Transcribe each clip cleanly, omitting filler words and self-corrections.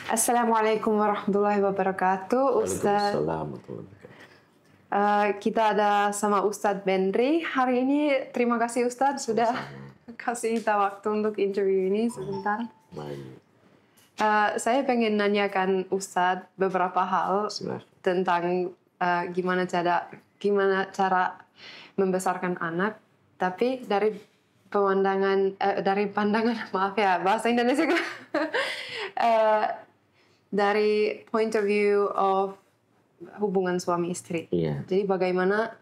Assalamualaikum warahmatullahi wabarakatuh, Ustadz. Waalaikumsalam warahmatullahi wabarakatuh. Kita ada sama Ustadz Benri hari ini. Terima kasih Ustadz sudah kasih kita waktu untuk interview ini sebentar. Baik. Saya pengen nanyakan Ustadz beberapa hal Silahkan. tentang gimana cara membesarkan anak, tapi dari pandangan maaf ya bahasa Indonesia dari point of view of hubungan suami istri. Iya. Jadi bagaimana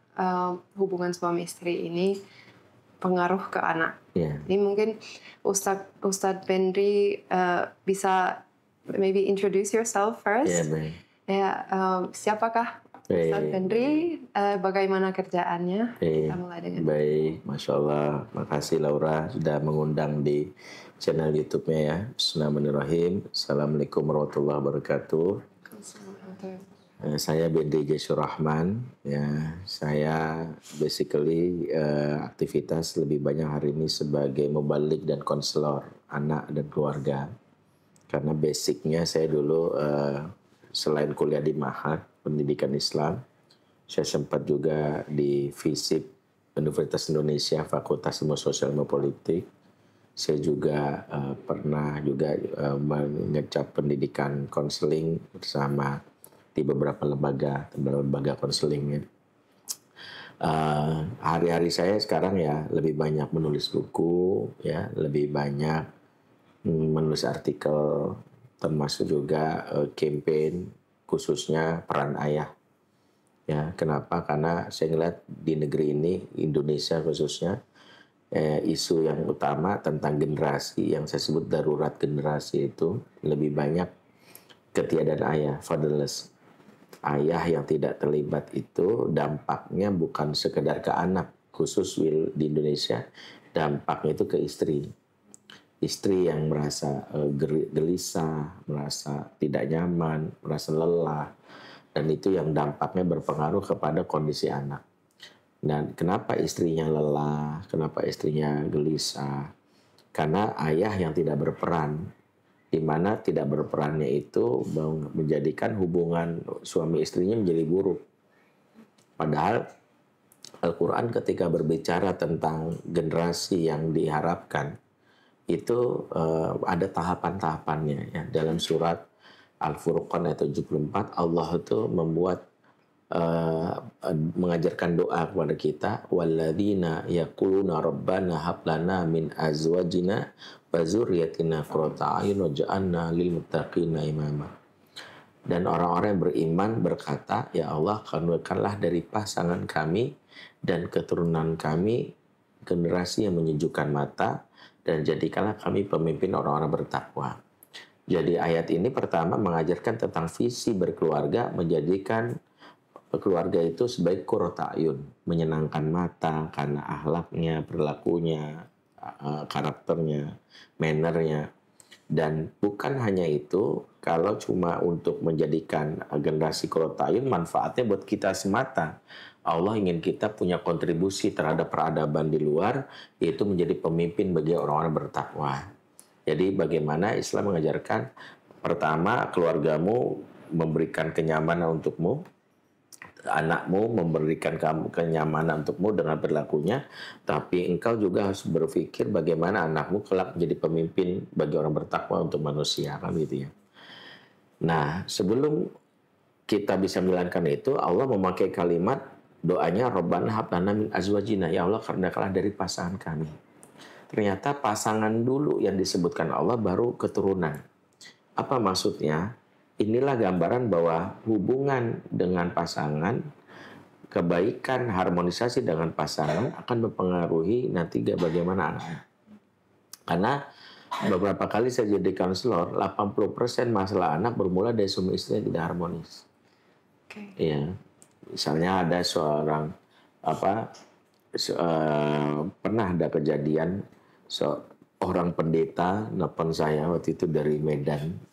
hubungan suami istri ini pengaruh ke anak. Iya. Jadi mungkin Ustadz Benri bisa maybe introduce yourself first. Iya, baik. Ya, siapakah Ustadz Benri? Bagaimana kerjaannya? Kita mulai dengan. Baik, Masya Allah. Makasih Laura sudah mengundang di channel YouTube-nya ya. Bismillahirrahmanirrahim. Assalamualaikum warahmatullahi wabarakatuh. Saya Benri Jaisur Rahman. Ya, saya basically aktivitas lebih banyak hari ini sebagai mubalik dan konselor anak dan keluarga. Karena basicnya saya dulu selain kuliah di Ma'had Pendidikan Islam, saya sempat juga di FISIP Universitas Indonesia Fakultas Ilmu Sosial Ilmu Politik. Saya juga pernah juga mengecap pendidikan konseling bersama di beberapa lembaga konselingnya. Hari-hari saya sekarang ya lebih banyak menulis buku, ya lebih banyak menulis artikel, termasuk juga campaign khususnya peran ayah. Ya, kenapa? Karena saya ngeliat di negeri ini, Indonesia khususnya, isu yang utama tentang generasi yang saya sebut darurat generasi itu lebih banyak ketiadaan ayah, fatherless. Ayah yang tidak terlibat itu dampaknya bukan sekedar ke anak, khusus di Indonesia, dampaknya itu ke istri. Istri yang merasa gelisah, merasa tidak nyaman, merasa lelah, dan itu yang dampaknya berpengaruh kepada kondisi anak. Dan kenapa istrinya lelah, kenapa istrinya gelisah? Karena ayah yang tidak berperan, di mana tidak berperannya itu menjadikan hubungan suami istrinya menjadi buruk. Padahal Al-Quran ketika berbicara tentang generasi yang diharapkan, itu ada tahapan-tahapannya ya. Dalam surat Al-Furqan ayat 74 Allah itu membuat mengajarkan doa kepada kita, walladzina yaquluna rabbana hab lana min azwajina wa dzurriyyatina qurrata a'yun waj'alna lil muttaqina imama. Dan orang-orang yang beriman berkata, ya Allah, karuniakanlah dari pasangan kami dan keturunan kami generasi yang menyejukkan mata, dan jadikanlah kami pemimpin orang-orang bertakwa. Jadi ayat ini pertama mengajarkan tentang visi berkeluarga, menjadikan keluarga itu sebagai qurrata a'yun, menyenangkan mata karena akhlaknya, perilakunya, karakternya, mannernya. Dan bukan hanya itu, kalau cuma untuk menjadikan generasi qurrata a'yun, manfaatnya buat kita semata. Allah ingin kita punya kontribusi terhadap peradaban di luar, yaitu menjadi pemimpin bagi orang-orang bertakwa. Jadi bagaimana Islam mengajarkan, pertama keluargamu memberikan kenyamanan untukmu, anakmu memberikan kamu kenyamanan untukmu dengan perilakunya, tapi engkau juga harus berpikir bagaimana anakmu kelak menjadi pemimpin bagi orang bertakwa untuk manusia, kan gitu ya. Nah, sebelum kita bisa menjalankan itu, Allah memakai kalimat doanya, Rabbana hab lana min azwajina, ya Allah karuniakanlah dari pasangan kami. Ternyata pasangan dulu yang disebutkan Allah, baru keturunan. Apa maksudnya? Inilah gambaran bahwa hubungan dengan pasangan, kebaikan, harmonisasi dengan pasangan akan mempengaruhi nanti bagaimana anaknya. Karena beberapa kali saya jadi konselor, 80% masalah anak bermula dari suami istri yang tidak harmonis. Iya. Misalnya ada seorang pernah ada kejadian seorang pendeta nelfon saya waktu itu dari Medan.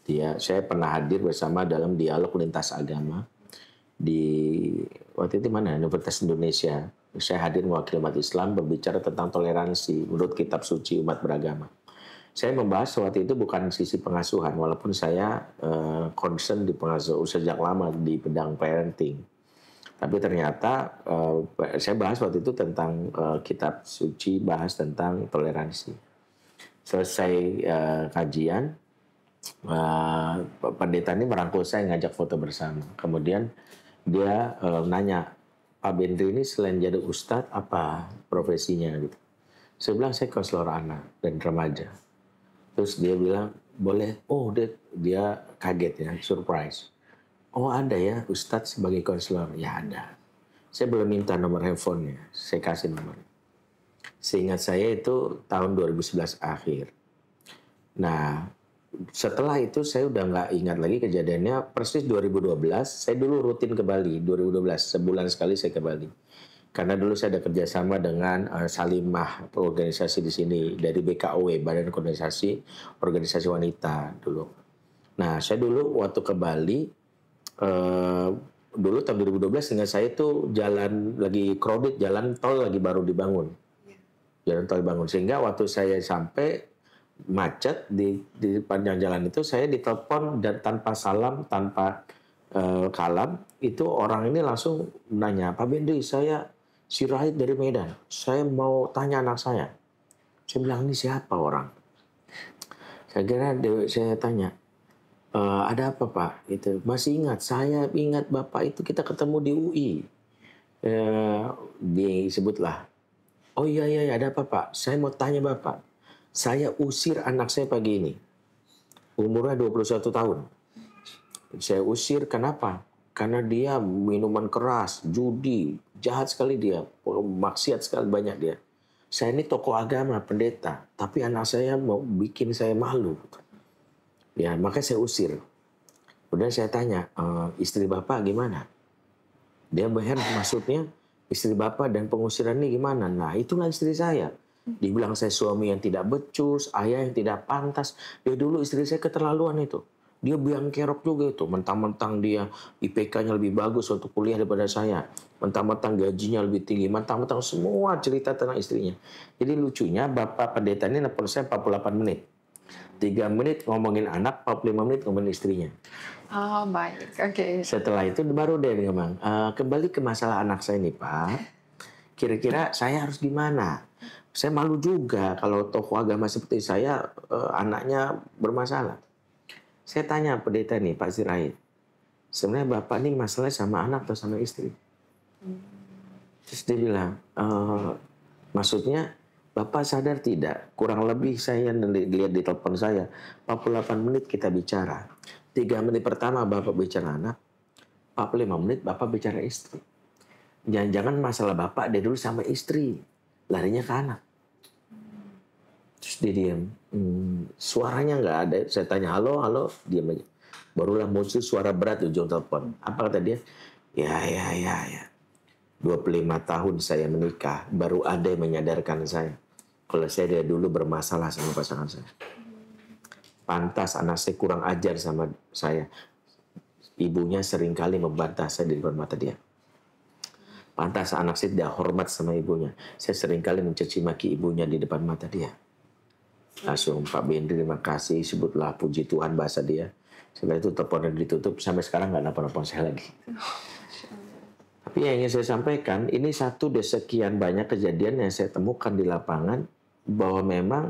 Saya pernah hadir bersama dalam dialog lintas agama di waktu itu mana Universitas Indonesia. Saya hadir mewakili umat Islam berbicara tentang toleransi menurut kitab suci umat beragama. Saya membahas waktu itu bukan sisi pengasuhan, walaupun saya concern di pengasuh sejak lama di bidang parenting. Tapi ternyata saya bahas waktu itu tentang kitab suci, bahas tentang toleransi. Selesai kajian, pendeta ini merangkul saya ngajak foto bersama. Kemudian dia nanya, Pak Bendri ini selain jadi ustadz apa profesinya gitu. Saya bilang saya konselor anak dan remaja. Terus dia bilang boleh, dia kaget ya, surprise. Oh ada ya ustadz sebagai konselor, ya ada. Saya belum minta nomor handphonenya, saya kasih nomor. Seingat saya itu tahun 2011 akhir. Nah setelah itu saya udah nggak ingat lagi kejadiannya. Persis 2012, saya dulu rutin ke Bali. 2012 sebulan sekali saya ke Bali. Karena dulu saya ada kerjasama dengan Salimah, organisasi di sini dari BKOW, Badan Organisasi Wanita dulu. Nah, saya dulu waktu ke Bali, dulu tahun 2012 dengan saya itu jalan lagi crowded, jalan tol lagi baru dibangun, jalan tol dibangun. Sehingga waktu saya sampai macet di panjang jalan itu, saya ditelepon dan tanpa salam, tanpa kalam, itu orang ini langsung nanya, Pak Bendri, saya si Rahid dari Medan, saya mau tanya anak saya. Saya bilang, ini siapa orang? Saya kira saya tanya, ada apa Pak? Itu masih ingat, saya ingat Bapak itu kita ketemu di UI. Disebutlah, oh iya, ada apa Pak? Saya mau tanya Bapak, saya usir anak saya pagi ini, umurnya 21 tahun. Saya usir, kenapa? Karena dia minuman keras, judi, jahat sekali dia, maksiat sekali banyak dia. Saya ini tokoh agama, pendeta, tapi anak saya mau bikin saya malu. Ya, makanya saya usir. Kemudian saya tanya, istri Bapak gimana? Dia berheran, maksudnya istri Bapak dan pengusiran ini gimana? Nah, itulah istri saya. Dibilang saya suami yang tidak becus, ayah yang tidak pantas. Dia dulu istri saya keterlaluan itu. Dia biang kerok juga itu. Mentang-mentang dia IPK-nya lebih bagus untuk kuliah daripada saya. Mentang-mentang gajinya lebih tinggi. Mentang-mentang semua cerita tentang istrinya. Jadi lucunya Bapak pendeta ini nelfon saya 48 menit. 3 menit ngomongin anak, 45 menit ngomongin istrinya. Oh, baik. Oke. Setelah itu baru dia ngomong, kembali ke masalah anak saya nih Pak. Kira-kira saya harus gimana? Saya malu juga kalau tokoh agama seperti saya anaknya bermasalah. Saya tanya pendeta nih Pak Sirait, sebenarnya Bapak nih masalahnya sama anak atau sama istri? Terus dia bilang, maksudnya Bapak sadar tidak? Kurang lebih saya lihat di telepon saya, 48 menit kita bicara. 3 menit pertama Bapak bicara anak, 45 menit Bapak bicara istri. Jangan-jangan masalah Bapak dia dulu sama istri, larinya ke anak. Terus dia diam. Suaranya nggak ada. Saya tanya, halo, diam aja. Barulah muncul suara berat di ujung telepon. Apa kata dia? Ya. 25 tahun saya menikah, baru ada yang menyadarkan saya kalau saya dari dulu bermasalah sama pasangan saya. Pantas anak saya kurang ajar sama saya. Ibunya seringkali membantah saya di depan mata dia. Pantas anak saya tidak hormat sama ibunya. Saya seringkali mencaci maki ibunya di depan mata dia. Langsung Pak Bendri terima kasih, sebutlah puji Tuhan bahasa dia. Setelah itu teleponnya ditutup, sampai sekarang nggak nelpon saya lagi. Tapi yang ingin saya sampaikan, ini satu dari sekian banyak kejadian yang saya temukan di lapangan, bahwa memang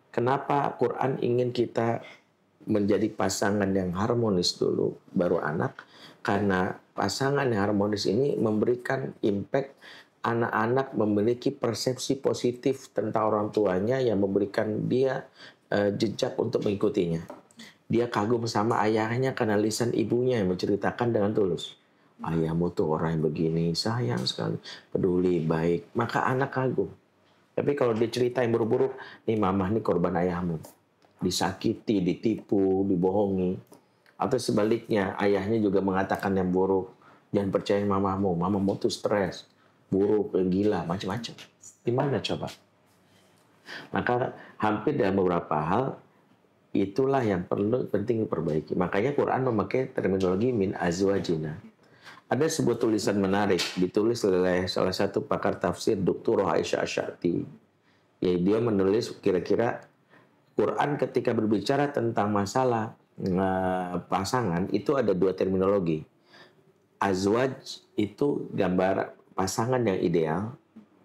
kenapa Quran ingin kita menjadi pasangan yang harmonis dulu, baru anak. Karena pasangan yang harmonis ini memberikan impact, anak-anak memiliki persepsi positif tentang orang tuanya yang memberikan dia jejak untuk mengikutinya. Dia kagum sama ayahnya karena lisan ibunya yang menceritakan dengan tulus. Ayahmu tuh orang yang begini, sayang sekali, peduli, baik. Maka anak kagum. Tapi kalau dia cerita yang buruk-buruk, nih mamah nih korban ayahmu. Disakiti, ditipu, dibohongi. Atau sebaliknya, ayahnya juga mengatakan yang buruk. Jangan percaya mamahmu tuh stres, buruk, gila, macam-macam. Gimana coba? Maka hampir dalam beberapa hal, itulah yang penting diperbaiki. Makanya Quran memakai terminologi min azwajina. Ada sebuah tulisan menarik, ditulis oleh salah satu pakar tafsir, Dr. Aisyah Asy'ati. Ya, dia menulis kira-kira Quran ketika berbicara tentang masalah pasangan itu ada dua terminologi. Azwaj itu gambar pasangan yang ideal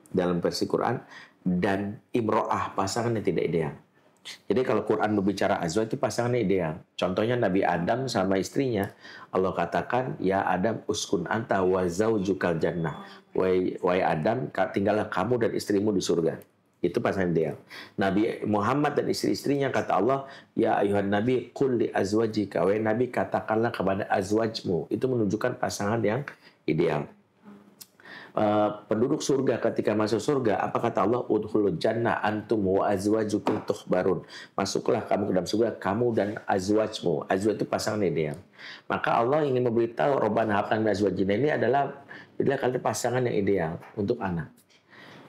dalam versi Quran, dan imro'ah, pasangan yang tidak ideal. Jadi kalau Quran berbicara azwaj itu pasangannya ideal. Contohnya Nabi Adam sama istrinya, Allah katakan, ya Adam uskun anta wa zaujukal jannah. Wahai Adam, tinggallah kamu dan istrimu di surga. Itu pasangan ideal. Nabi Muhammad dan istri-istrinya, kata Allah, ya ayuhan Nabi qul li azwajika. Wahai Nabi, katakanlah kepada azwajmu. Itu menunjukkan pasangan yang ideal. Penduduk surga ketika masuk surga, apa kata Allah? Udkhulul jannah antum wa azwajukum tukhbarun. Masuklah kamu ke dalam surga, kamu dan azwajmu. Azwaj itu pasangan ideal. Maka Allah ingin memberitahu Rabbana hab lana min azwajina ini adalah pasangan yang ideal untuk anak.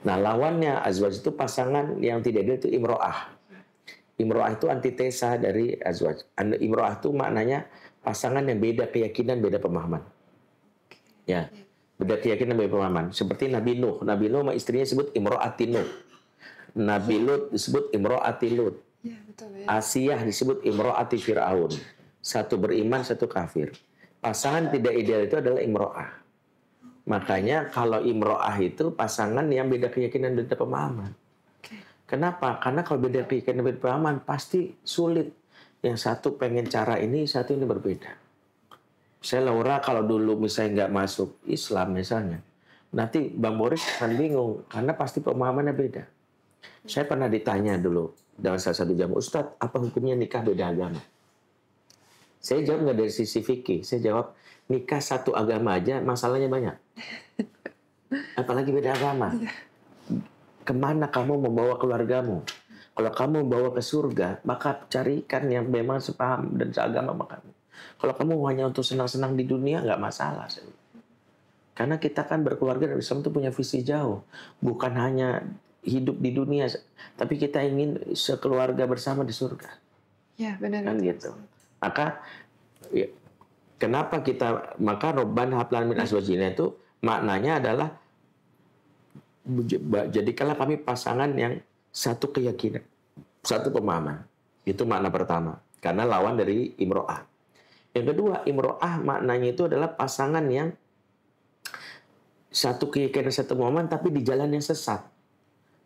Nah, lawannya azwaj itu pasangan yang tidak ideal, itu imro'ah. Imro'ah itu antitesa dari azwaj. Imro'ah itu maknanya pasangan yang beda keyakinan, beda pemahaman. Ya. Beda keyakinan, beda pemahaman. Seperti Nabi Nuh. Nabi Nuh sama istrinya disebut imro'ati Nuh. Nabi Lut disebut imro'ati Lut. Ya, betul, ya. Asiyah disebut imro'ati Fir'aun. Satu beriman, satu kafir. Pasangan tidak ideal itu adalah imro'ah. Makanya kalau imro'ah itu pasangan yang beda keyakinan, beda pemahaman. Kenapa? Karena kalau beda keyakinan, beda pemahaman pasti sulit. Yang satu pengen cara ini, satu ini berbeda. Saya Laura kalau dulu misalnya nggak masuk Islam misalnya, nanti Bang Boris akan bingung karena pasti pemahamannya beda. Saya pernah ditanya dulu dalam salah satu jam, Ustadz, apa hukumnya nikah beda agama? Saya jawab nggak dari sisi fikih, saya jawab nikah satu agama aja masalahnya banyak. Apalagi beda agama. Kemana kamu membawa keluargamu? Kalau kamu membawa ke surga, maka carikan yang memang sepaham dan seagama sama kamu. Kalau kamu hanya untuk senang-senang di dunia, nggak masalah. Karena kita kan berkeluarga dan Islam itu punya visi jauh. Bukan hanya hidup di dunia, tapi kita ingin sekeluarga bersama di surga. Ya, benar. Kan gitu. Maka, ya, kenapa kita, maka Rabbana hab lana min azwajina itu maknanya adalah, jadikanlah kami pasangan yang satu keyakinan, satu pemahaman. Itu makna pertama. Karena lawan dari imro'ah. Yang kedua, imro'ah maknanya itu adalah pasangan yang satu keyakinan, satu pemahaman, tapi di jalan yang sesat.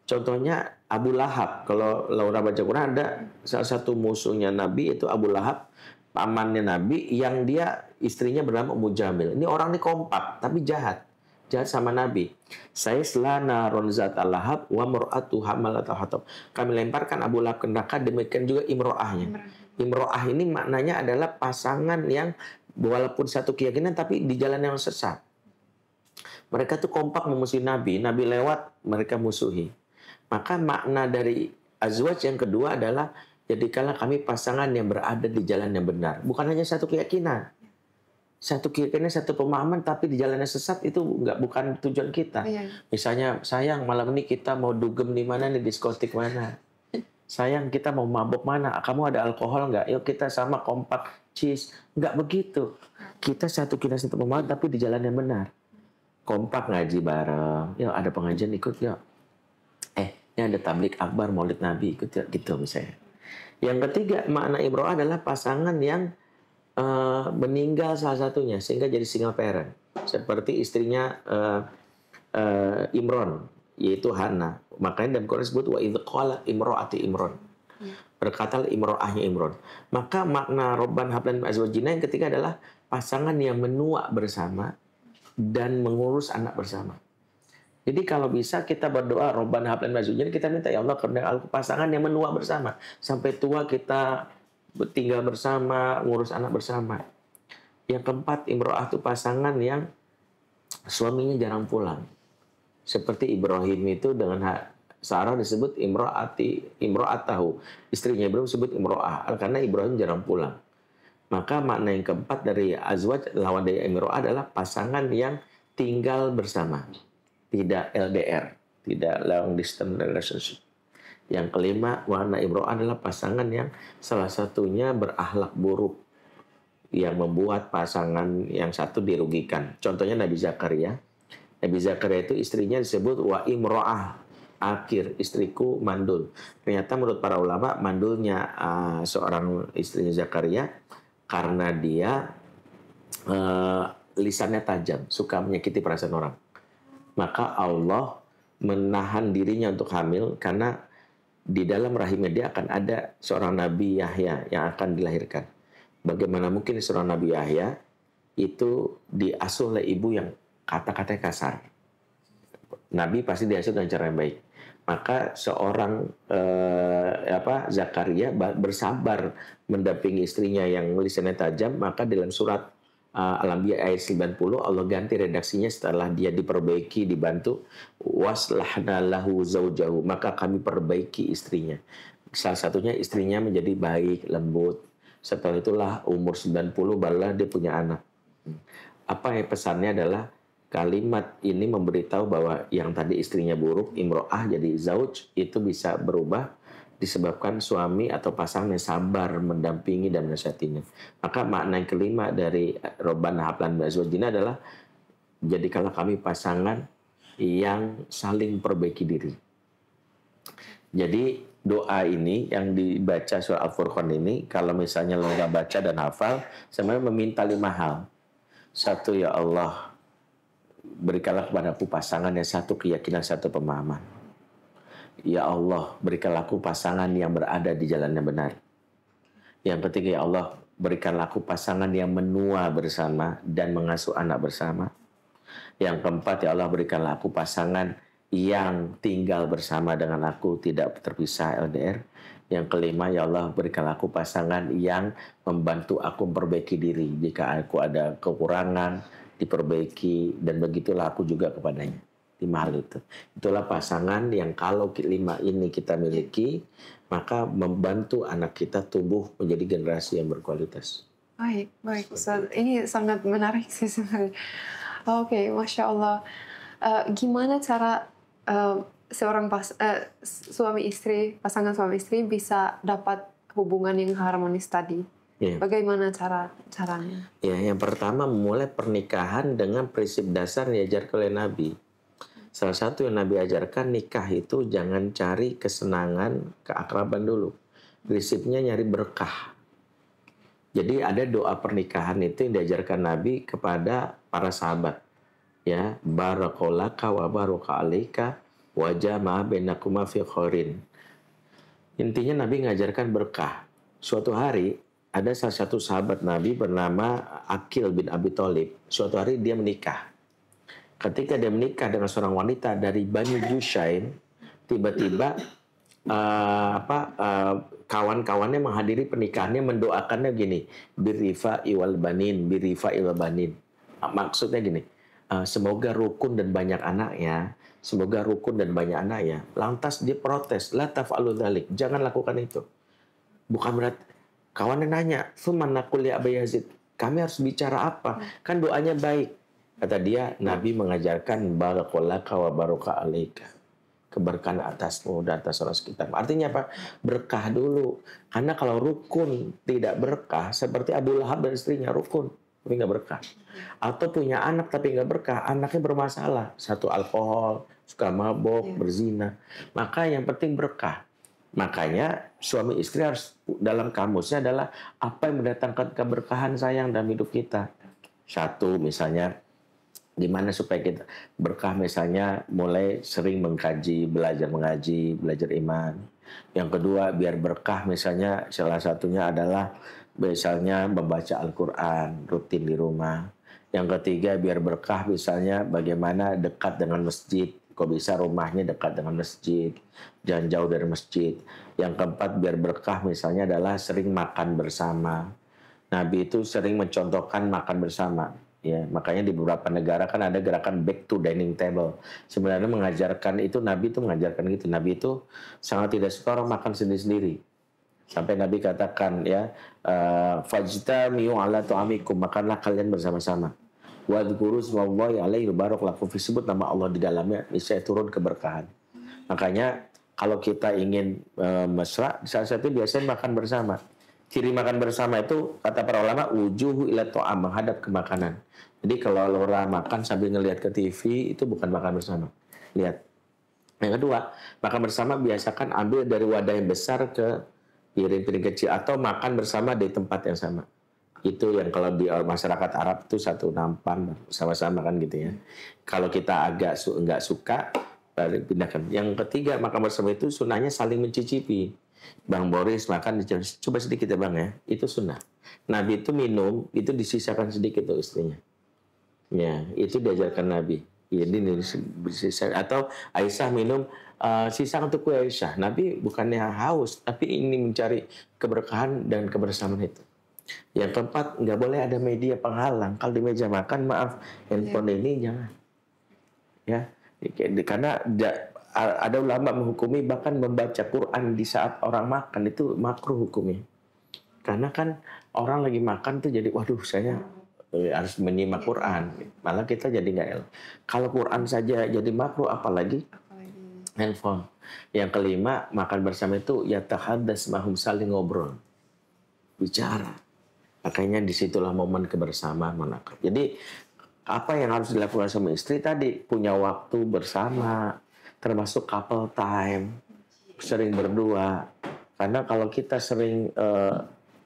Contohnya Abu Lahab. Kalau Laura baca Quran, ada salah satu musuhnya Nabi, itu Abu Lahab, pamannya Nabi, yang dia istrinya bernama Ummu Jamil. Ini orang ini kompak, tapi jahat. Jahat sama Nabi. Saya selana ronzat al-lahab wa mur'atu hamalat al-hatab. Kami lemparkan Abu Lahab ke neraka, demikian juga imro'ahnya. Imro'ah ini maknanya adalah pasangan yang walaupun satu keyakinan tapi di jalan yang sesat. Mereka tuh kompak memusuhi Nabi. Nabi lewat, mereka musuhi. Maka makna dari azwaj yang kedua adalah jadikanlah kami pasangan yang berada di jalan yang benar. Bukan hanya satu keyakinan. Satu keyakinan, satu pemahaman tapi di jalan yang sesat, itu bukan tujuan kita. Misalnya, sayang malam ini kita mau dugem di mana nih, diskotik mana? Sayang, kita mau mabuk mana? Kamu ada alkohol nggak? Yuk kita sama kompak, cheese. Nggak begitu. Kita satu keyakinan, satu pemahaman tapi di jalan yang benar. Kompak ngaji bareng. Yuk ada pengajian ikut yuk. Ini ada tablik akbar maulid Nabi ikut yuk. Gitu misalnya. Yang ketiga, makna imro'ah adalah pasangan yang meninggal salah satunya sehingga jadi single parent. Seperti istrinya Imron, yaitu Hana. Makanya dalam Quran disebut wa idz qalat imro'ati Imron. Berkatalah imro'ahnya Imron. Maka makna Rabbana hab lana min azwajina yang ketiga adalah pasangan yang menua bersama dan mengurus anak bersama. Jadi kalau bisa kita berdoa Rabbana hab lana min azwajina, kita minta ya Allah karena pasangan yang menua bersama sampai tua kita tinggal bersama, ngurus anak bersama. Yang keempat, imro'ah itu pasangan yang suaminya jarang pulang. Seperti Ibrahim itu dengan Sarah disebut imro'atahu. Istrinya Ibrahim disebut imro'ah. Karena Ibrahim jarang pulang. Maka makna yang keempat dari azwaj, lawan dari imro'ah adalah pasangan yang tinggal bersama. Tidak LDR. Tidak long distance relationship. Yang kelima, warna imro'ah adalah pasangan yang salah satunya berakhlak buruk, yang membuat pasangan yang satu dirugikan. Contohnya Nabi Zakaria. Nabi Zakaria itu istrinya disebut wa imro'ah. akhir istriku mandul. Ternyata menurut para ulama mandulnya seorang istrinya Zakaria karena dia lisannya tajam, suka menyakiti perasaan orang. Maka Allah menahan dirinya untuk hamil karena di dalam rahimnya dia akan ada seorang Nabi Yahya yang akan dilahirkan. Bagaimana mungkin seorang Nabi Yahya itu diasuh oleh ibu yang kata-katanya kasar. Nabi pasti diasuh dengan cara yang baik. Maka seorang Zakaria bersabar mendampingi istrinya yang lisannya tajam. Maka dalam surat Al-Anbiya ayat 90 Allah ganti redaksinya setelah dia diperbaiki, dibantu, waslahna lahu zaujahu, maka kami perbaiki istrinya. Salah satunya istrinya menjadi baik, lembut. Setelah itulah umur 90 barulah dia punya anak. Apa yang pesannya adalah kalimat ini memberitahu bahwa yang tadi istrinya buruk, imro'ah jadi zauj, itu bisa berubah disebabkan suami atau pasangan yang sabar mendampingi dan menasihatinya. Maka makna yang kelima dari Rabbana hab lana min azwajina adalah jadikanlah kami pasangan yang saling perbaiki diri. Jadi doa ini yang dibaca surah Al-Furqan ini, kalau misalnya lo nggak baca dan hafal, sebenarnya meminta 5 hal. 1, ya Allah, berikanlah kepadaku pasangan yang satu keyakinan, satu pemahaman. Ya Allah, berikanlah aku pasangan yang berada di jalan yang benar. Yang ketiga, ya Allah, berikanlah aku pasangan yang menua bersama dan mengasuh anak bersama. Yang keempat, ya Allah, berikanlah aku pasangan yang tinggal bersama dengan aku, tidak terpisah LDR. Yang kelima, ya Allah, berikanlah aku pasangan yang membantu aku memperbaiki diri. Jika aku ada kekurangan, diperbaiki, dan begitulah aku juga kepadanya. 5 hal itu. Itulah pasangan yang kalau 5 ini kita miliki, maka membantu anak kita tumbuh menjadi generasi yang berkualitas. Baik, Ustaz. Ini sangat menarik sih sebenarnya. Oke, Masya Allah. Gimana cara seorang pasangan suami istri bisa dapat hubungan yang harmonis tadi? Yeah. Bagaimana caranya? Ya, yang pertama memulai pernikahan dengan prinsip dasar yang diajarkan oleh Nabi. Salah satu yang Nabi ajarkan, nikah itu jangan cari kesenangan, keakraban dulu. Prinsipnya nyari berkah. Jadi ada doa pernikahan itu yang diajarkan Nabi kepada para sahabat. Ya, barakalaka wa baraka alaika wa jama'a bainakuma fi khairin. Intinya Nabi ngajarkan berkah. Suatu hari ada salah satu sahabat Nabi bernama Aqil bin Abi Thalib. Suatu hari dia menikah. Ketika dia menikah dengan seorang wanita dari Bani Jushaim, tiba-tiba kawan-kawannya menghadiri pernikahannya, mendoakannya gini, birifa iwal banin, birifa iwal banin. Maksudnya gini, semoga rukun dan banyak anaknya, semoga rukun dan banyak anaknya. Lantas dia protes, la taf'alu dzalik, jangan lakukan itu. Bukan berarti kawannya nanya, "Tsumma naqul ya Aba Yazid, kami harus bicara apa? Kan doanya baik." Kata dia, Nabi mengajarkan barakalaka wa baraka alaika. Keberkahan atasmu dan atas orang sekitar. Artinya apa? Berkah dulu. Karena kalau rukun tidak berkah, seperti Abu Lahab dan istrinya rukun, tapi nggak berkah. Atau punya anak tapi nggak berkah, anaknya bermasalah. Satu alkohol, suka mabok, berzina. Maka yang penting berkah. Makanya suami istri harus dalam kamusnya adalah apa yang mendatangkan keberkahan sayang dalam hidup kita. Satu misalnya, gimana supaya kita berkah, misalnya mulai sering mengkaji, belajar mengaji, belajar iman. Yang kedua biar berkah misalnya salah satunya adalah misalnya membaca Al-Quran rutin di rumah. Yang ketiga biar berkah misalnya bagaimana dekat dengan masjid. Kok bisa rumahnya dekat dengan masjid, jangan jauh dari masjid. Yang keempat biar berkah misalnya adalah sering makan bersama. Nabi itu sering mencontohkan makan bersama. Ya, makanya di beberapa negara kan ada gerakan back to dining table. Sebenarnya mengajarkan itu, Nabi itu mengajarkan gitu. Nabi itu sangat tidak suka orang makan sendiri-sendiri. Sampai Nabi katakan ya, fajtami'u ala tu'amikum, makanlah kalian bersama-sama. Wadhkuru smallahi alaihi barak lakum, disebut nama Allah di dalamnya, niscaya turun keberkahan. Makanya kalau kita ingin mesra, salah satu biasanya makan bersama. Ciri makan bersama itu kata para ulama wujuhu ila ta'am, menghadap ke makanan. Jadi kalau Laura makan sambil ngelihat ke TV itu bukan makan bersama. Lihat Yang kedua, makan bersama biasakan ambil dari wadah yang besar ke piring-piring kecil atau makan bersama di tempat yang sama. Itu yang kalau di masyarakat Arab itu satu nampan sama-sama kan gitu ya. Kalau kita agak nggak suka, baru pindahkan. Yang ketiga, makan bersama itu sunnahnya saling mencicipi. Bang Boris makan, coba sedikit ya Bang ya. Itu sunnah. Nabi itu minum, itu disisakan sedikit tuh istrinya. Ya, itu diajarkan Nabi. Ini sisa atau Aisyah minum sisa untuk kue Aisyah. Nabi bukannya haus, tapi ini mencari keberkahan dan kebersamaan itu. Yang keempat, nggak boleh ada media penghalang. Kalau di meja makan, maaf, handphone ini jangan. Ya, karena ada ulama menghukumi bahkan membaca Quran di saat orang makan itu makruh hukumnya. Karena kan orang lagi makan tuh jadi, waduh saya harus menyimak Quran. Malah kita jadi nggak elok. Kalau Quran saja jadi makruh, apalagi handphone. Yang kelima, makan bersama itu yatahaddas mahum, saling ngobrol, bicara. Makanya disitulah momen kebersamaan menakar. Jadi apa yang harus dilakukan sama istri tadi, punya waktu bersama, termasuk couple time, sering berdua. Karena kalau kita sering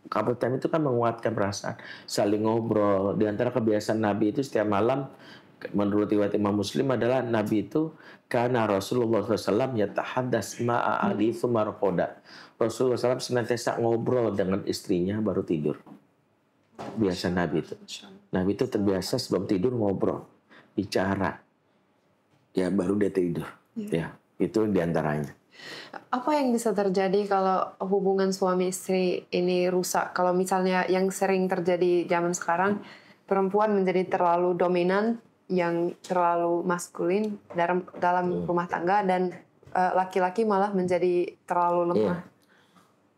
couple time itu kan menguatkan perasaan, saling ngobrol. Di antara kebiasaan Nabi itu setiap malam, menurut riwayat Imam Muslim adalah Nabi itu karena Rasulullah SAW yatahaddas ma'a ali tsumma raqada. Rasulullah SAW senantiasa ngobrol dengan istrinya baru tidur. Biasa Nabi itu. Nabi itu terbiasa sebelum tidur ngobrol, bicara. Ya baru dia tidur. Ya, itu diantaranya. Apa yang bisa terjadi kalau hubungan suami istri ini rusak? Kalau misalnya yang sering terjadi zaman sekarang, perempuan menjadi terlalu dominan, yang terlalu maskulin dalam rumah tangga, dan laki-laki malah menjadi terlalu lemah.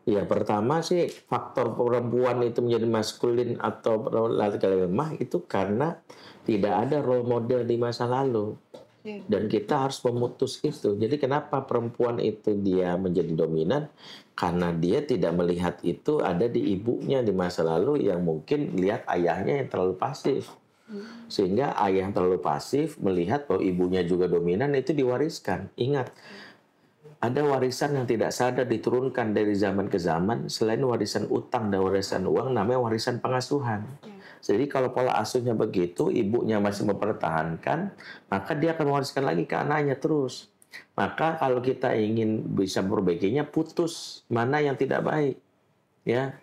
Ya, pertama sih faktor perempuan itu menjadi maskulin atau laki-laki lemah itu karena tidak ada role model di masa lalu. Dan kita harus memutus itu. Jadi kenapa perempuan itu dia menjadi dominan? Karena dia tidak melihat itu ada di ibunya di masa lalu yang mungkin lihat ayahnya yang terlalu pasif. Sehingga ayah yang terlalu pasif melihat bahwa ibunya juga dominan, itu diwariskan. Ingat, ada warisan yang tidak sadar diturunkan dari zaman ke zaman. Selain warisan utang dan warisan uang, namanya warisan pengasuhan. Jadi kalau pola asuhnya begitu, ibunya masih mempertahankan, maka dia akan mewariskan lagi ke anaknya terus. Maka kalau kita ingin bisa memperbaikinya, putus mana yang tidak baik. Ya,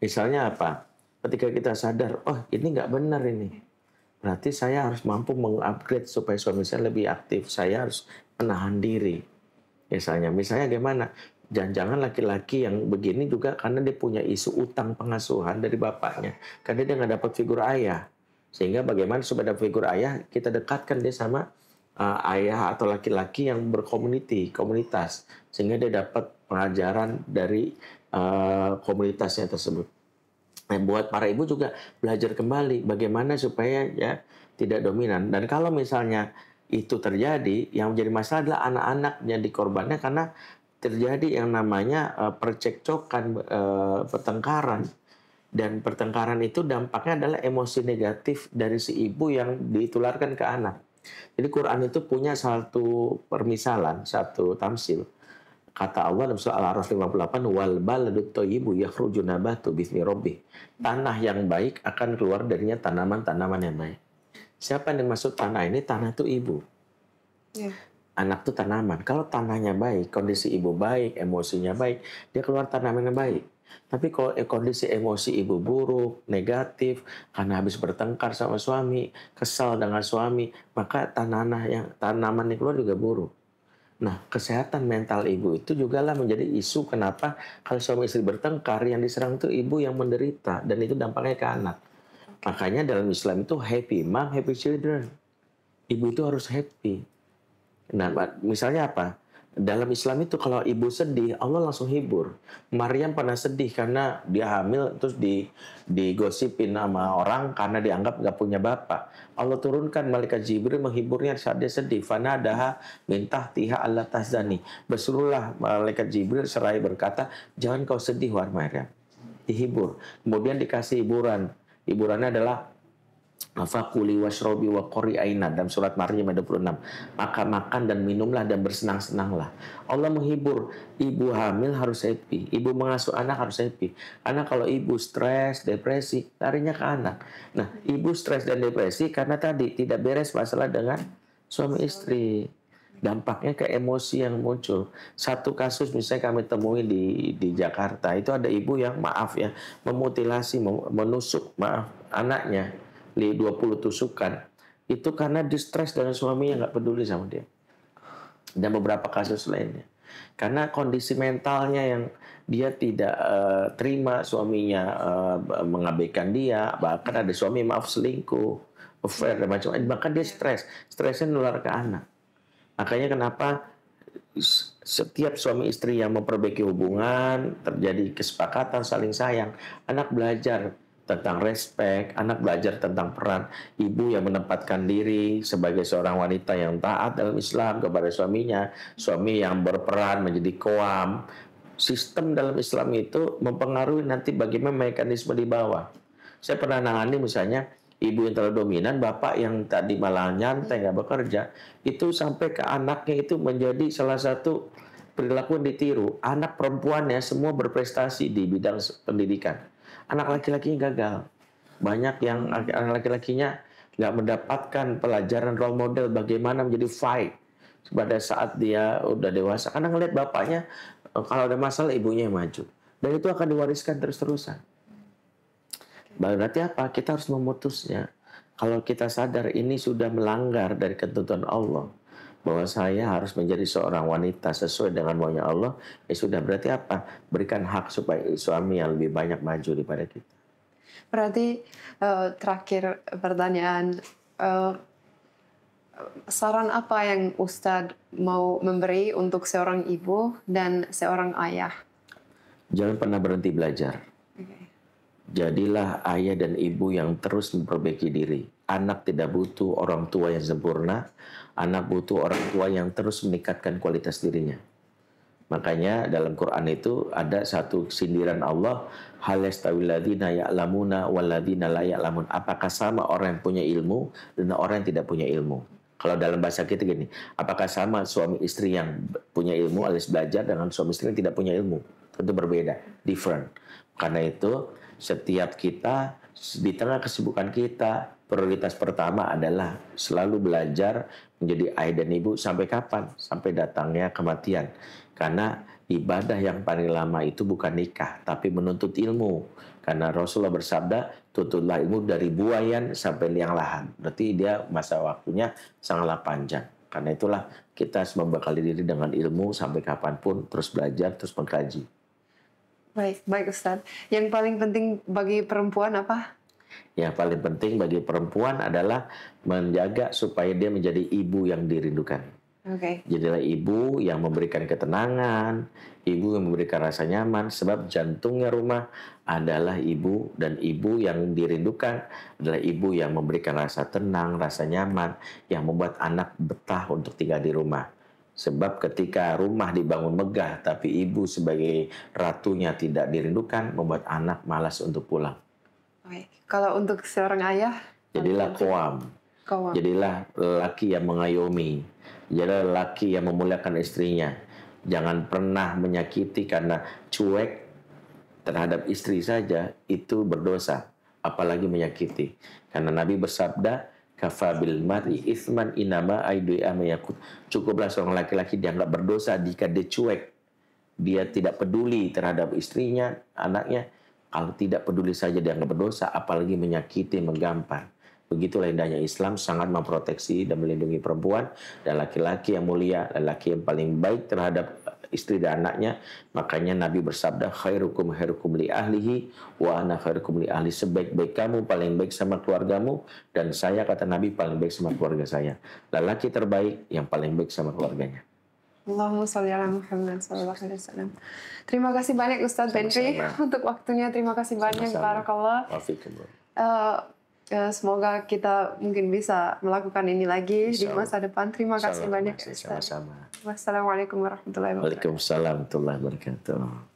misalnya apa? Ketika kita sadar, oh ini nggak benar ini. Berarti saya harus mampu mengupgrade supaya suami saya lebih aktif. Saya harus menahan diri. Misalnya gimana? Jangan-jangan laki-laki yang begini juga karena dia punya isu utang pengasuhan dari bapaknya. Karena dia nggak dapat figur ayah. Sehingga bagaimana supaya dapat figur ayah, kita dekatkan dia sama ayah atau laki-laki yang komunitas. Sehingga dia dapat pengajaran dari komunitasnya tersebut. Nah, buat para ibu juga belajar kembali bagaimana supaya ya tidak dominan. Dan kalau misalnya itu terjadi, yang menjadi masalah adalah anak-anak yang dikorbannya karena terjadi yang namanya percekcokan, pertengkaran. Dan pertengkaran itu dampaknya adalah emosi negatif dari si ibu yang ditularkan ke anak. Jadi Quran itu punya satu permisalan, satu tamsil. Kata Allah dalam surah Al-A'raf 58, wal baladut thayyibu yakhruju nabatu bismi rabbih. Tanah yang baik akan keluar darinya tanaman-tanaman yang baik. Siapa yang dimaksud tanah ini? Tanah itu ibu. Anak itu tanaman. Kalau tanahnya baik, kondisi ibu baik, emosinya baik, dia keluar tanaman yang baik. Tapi kalau kondisi emosi ibu buruk, negatif, karena habis bertengkar sama suami, kesal dengan suami, maka tanaman yang keluar juga buruk. Nah, kesehatan mental ibu itu juga lah menjadi isu kenapa kalau suami istri bertengkar, yang diserang itu ibu yang menderita, dan itu dampaknya ke anak. Makanya dalam Islam itu happy mom, happy children. Ibu itu harus happy. Nah, misalnya apa? Dalam Islam itu kalau ibu sedih, Allah langsung hibur. Maryam pernah sedih karena dia hamil, terus digosipin sama orang karena dianggap nggak punya bapak. Allah turunkan malaikat Jibril menghiburnya saat dia sedih. Fanadaha min tahtiha alla tahzani. Berserulah malaikat Jibril seraya berkata, jangan kau sedih wahai Maryam. Dihibur. Kemudian dikasih hiburan. Hiburannya adalah Fakuli washrobi wa qori aina dalam surat Maryam ayat 26. Maka makan dan minumlah dan bersenang-senanglah. Allah menghibur. Ibu hamil harus happy, ibu mengasuh anak harus happy. Karena kalau ibu stres, depresi, larinya ke anak. Nah, ibu stres dan depresi karena tadi tidak beres masalah dengan suami istri. Dampaknya ke emosi yang muncul. Satu kasus misalnya kami temui di Jakarta, itu ada ibu yang maaf ya, memutilasi, menusuk anaknya 20 tusukan. Itu karena distres dengan suaminya, nggak peduli sama dia. Dan beberapa kasus lainnya. Karena kondisi mentalnya yang dia tidak terima suaminya mengabaikan dia, bahkan ada suami maaf selingkuh, affair dan macam-macam, bahkan dia stres, stresnya nular ke anak. Makanya kenapa setiap suami istri yang memperbaiki hubungan, terjadi kesepakatan saling sayang, anak belajar tentang respek, anak belajar tentang peran ibu yang menempatkan diri sebagai seorang wanita yang taat dalam Islam kepada suaminya, suami yang berperan menjadi qawam. Sistem dalam Islam itu mempengaruhi nanti bagaimana mekanisme di bawah. Saya pernah nangani misalnya ibu yang terlalu dominan, bapak yang tadi malah nyantai nggak bekerja, itu sampai ke anaknya itu menjadi salah satu perilaku yang ditiru. Anak perempuannya semua berprestasi di bidang pendidikan. Anak laki-lakinya gagal. Banyak yang anak laki-lakinya nggak mendapatkan pelajaran role model bagaimana menjadi fight pada saat dia udah dewasa. Karena ngelihat bapaknya kalau ada masalah ibunya yang maju. Dan itu akan diwariskan terus-terusan. Berarti apa? Kita harus memutusnya. Kalau kita sadar ini sudah melanggar dari ketentuan Allah, bahwa saya harus menjadi seorang wanita sesuai dengan maunya Allah, sudah berarti apa? Berikan hak supaya suami yang lebih banyak maju daripada kita. Berarti terakhir pertanyaan, saran apa yang Ustadz mau memberi untuk seorang ibu dan seorang ayah? Jangan pernah berhenti belajar. Jadilah ayah dan ibu yang terus memperbaiki diri. Anak tidak butuh orang tua yang sempurna. Anak butuh orang tua yang terus meningkatkan kualitas dirinya. Makanya dalam Quran itu ada satu sindiran Allah, hal yastawil ladzina ya'lamuna wal ladzina la ya'lamun. Apakah sama orang yang punya ilmu dan orang yang tidak punya ilmu? Kalau dalam bahasa kita gini, apakah sama suami istri yang punya ilmu alias belajar dengan suami istri yang tidak punya ilmu? Tentu berbeda, different. Karena itu setiap kita di tengah kesibukan kita, prioritas pertama adalah selalu belajar menjadi ayah dan ibu sampai kapan? Sampai datangnya kematian. Karena ibadah yang paling lama itu bukan nikah, tapi menuntut ilmu. Karena Rasulullah bersabda, tuntutlah ilmu dari buayan sampai liang lahat. Berarti dia masa waktunya sangatlah panjang. Karena itulah kita harus membekali diri dengan ilmu sampai kapanpun, terus belajar, terus mengkaji. Baik Ustadz. Yang paling penting bagi perempuan apa? Yang paling penting bagi perempuan adalah menjaga supaya dia menjadi ibu yang dirindukan. Jadilah ibu yang memberikan ketenangan, ibu yang memberikan rasa nyaman, sebab jantungnya rumah adalah ibu, dan ibu yang dirindukan adalah ibu yang memberikan rasa tenang, rasa nyaman, yang membuat anak betah untuk tinggal di rumah. Sebab ketika rumah dibangun megah, tapi ibu sebagai ratunya tidak dirindukan, membuat anak malas untuk pulang. Baik. Kalau untuk seorang ayah? Jadilah qawam. Jadilah lelaki yang mengayomi. Jadilah lelaki yang memuliakan istrinya. Jangan pernah menyakiti karena cuek terhadap istri saja, itu berdosa. Apalagi menyakiti. Karena Nabi bersabda, kafabil mar'i itsman inama aidu amayakut. Cukuplah seorang laki-laki dianggap berdosa jika dia cuek, dia tidak peduli terhadap istrinya, anaknya. Kalau tidak peduli saja dianggap berdosa, apalagi menyakiti, menggampar. Begitulah indahnya Islam, sangat memproteksi dan melindungi perempuan dan laki-laki yang mulia, laki yang paling baik terhadap istri dan anaknya. Makanya Nabi bersabda, khairukum khairukum li ahlihi wa ana khairukum li ahli. Sebaik-baik kamu paling baik sama keluargamu, dan saya, kata Nabi, paling baik sama keluarga saya. Lelaki terbaik yang paling baik sama keluarganya. Allahumma sholli ala Muhammad sallallahu alaihi wasallam. Terima kasih banyak Ustadz Benri untuk waktunya. Terima kasih banyak, barakallah. Semoga kita mungkin bisa melakukan ini lagi di masa depan. Terima kasih banyak Ustadz. Sama-sama. Wassalamualaikum warahmatullahi wabarakatuh. Waalaikumsalam warahmatullahi wabarakatuh.